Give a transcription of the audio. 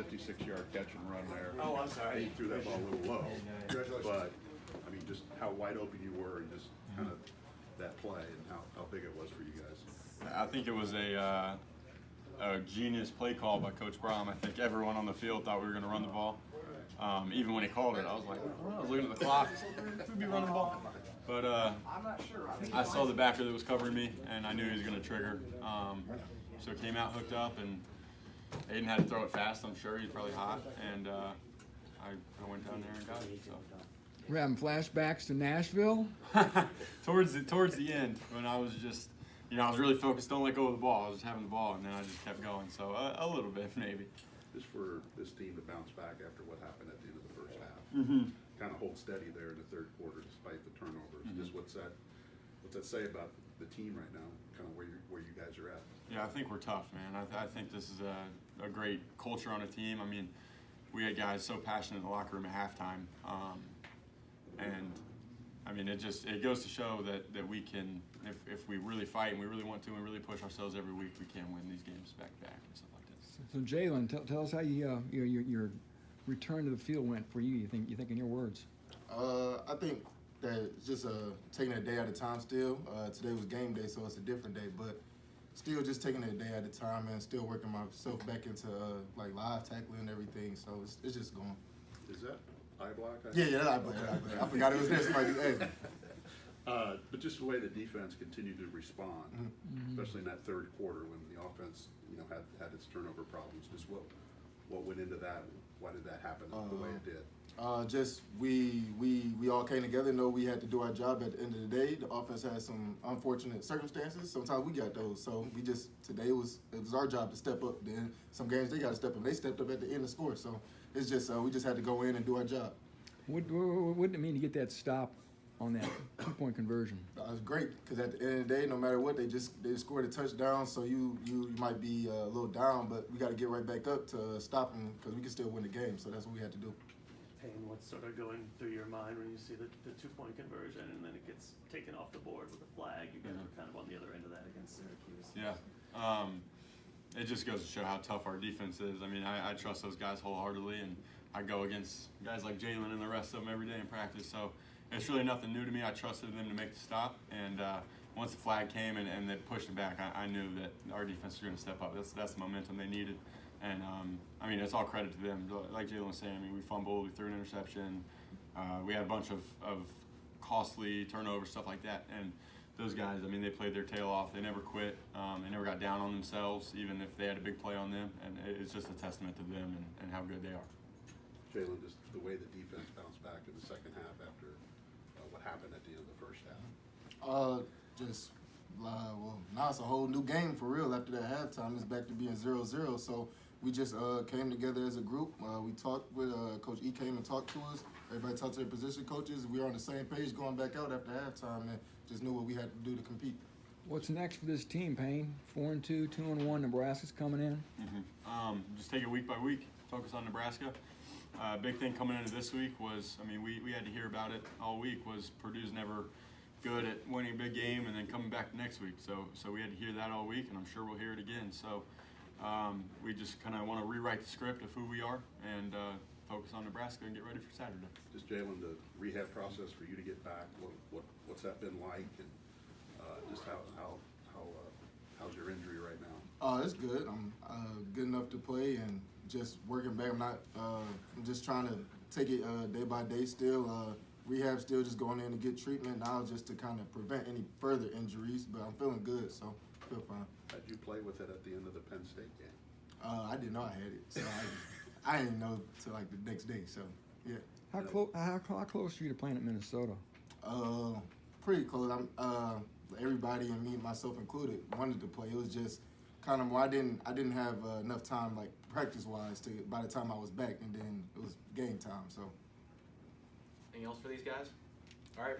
56-yard catch and run there. Oh, I'm sorry. He threw that ball a little low. Congratulations. But, I mean, just how wide open you were and just kind of that play and how big it was for you guys. I think it was a genius play call by Coach Brom. I think everyone on the field thought we were going to run the ball. Even when he called it, I was like, I was looking at the clock. We'd be running the ball. But I saw the backer that was covering me, and I knew he was going to trigger. So came out, hooked up, and Aiden had to throw it fast. I'm sure he's probably hot, and I went down there and got it. So. We're having flashbacks to Nashville. towards the end, when I was just, I was really focused. Don't let go of the ball. I was just having the ball, and then I just kept going. So a little bit, maybe. Just for this team to bounce back after what happened at the end of the first half, kind of hold steady there in the third quarter despite the turnovers. Just what's that say about the team right now? Kind of where you guys are at. Yeah, I think we're tough, man. I think this is a great culture on a team. I mean, we had guys so passionate in the locker room at halftime, and I mean, it goes to show that we can, if we really fight and we really want to and really push ourselves every week, we can win these games back to back and stuff like that. So Jalen, tell us how your return to the field went for you. You think in your words? I think that it's just taking it a day at a time still. Today was game day, so it's a different day, but still just taking it a day at a time and still working myself back into like live tackling and everything. So it's just going. Is that eye block? Yeah, that's eye block. I forgot it was there. Somebody, hey. But just the way the defense continued to respond, especially in that third quarter when the offense, had its turnover problems. Just what went into that? Why did that happen the way it did? Just we all came together. Know we had to do our job at the end of the day. The offense had some unfortunate circumstances. Sometimes we got those. So today it was our job to step up. Then some games they got to step up. They stepped up at the end and scored. So it's just we just had to go in and do our job. What did it mean to get that stop on that 2-point conversion? It was great because at the end of the day, no matter what, they scored a touchdown. So you might be a little down, but we got to get right back up to stop them because we can still win the game. So that's what we had to do. Payne, what's sort of going through your mind when you see the 2-point conversion and then it gets taken off the board with a flag? You guys were kind of on the other end of that against Syracuse. Yeah. It just goes to show how tough our defense is. I mean, I trust those guys wholeheartedly, and I go against guys like Jalen and the rest of them every day in practice. So it's really nothing new to me. I trusted them to make the stop, and once the flag came and they pushed it back, I knew that our defense was going to step up. That's the momentum they needed. And, I mean, it's all credit to them. Like Jalen was saying, I mean, we fumbled, we threw an interception. We had a bunch of costly turnovers, stuff like that. And those guys, I mean, they played their tail off. They never quit. They never got down on themselves, even if they had a big play on them. And it's just a testament to them and how good they are. Jalen, just the way the defense bounced back in the second half after what happened at the end of the first half. Well, now it's a whole new game for real. After that halftime, it's back to being 0-0. So we just came together as a group. We talked with Coach E came and talked to us. Everybody talked to their position coaches. We were on the same page going back out after halftime and just knew what we had to do to compete. What's next for this team, Payne? 4-2, 2-1. Nebraska's coming in. Just take it week by week. Focus on Nebraska. Big thing coming into this week was, I mean, we had to hear about it all week, was Purdue's never good at winning a big game and then coming back next week. So we had to hear that all week, and I'm sure we'll hear it again. So we just kind of want to rewrite the script of who we are and focus on Nebraska and get ready for Saturday. Just Jalen, the rehab process for you to get back, what's that been like, and just how's your injury right now? It's good. I'm good enough to play and just working back. I'm just trying to take it day by day still. Rehab still just going in to get treatment now just to kind of prevent any further injuries, but I'm feeling good, so I feel fine. How'd you play with it at the end of the Penn State game? I didn't know I had it, so I didn't know till like the next day, so yeah. How close are you to playing at Minnesota? Pretty close. Everybody and me, myself included, wanted to play. It was just kind of more. I didn't have enough time, like practice-wise, by the time I was back, and then it was game time, so. Anything else for these guys? All right.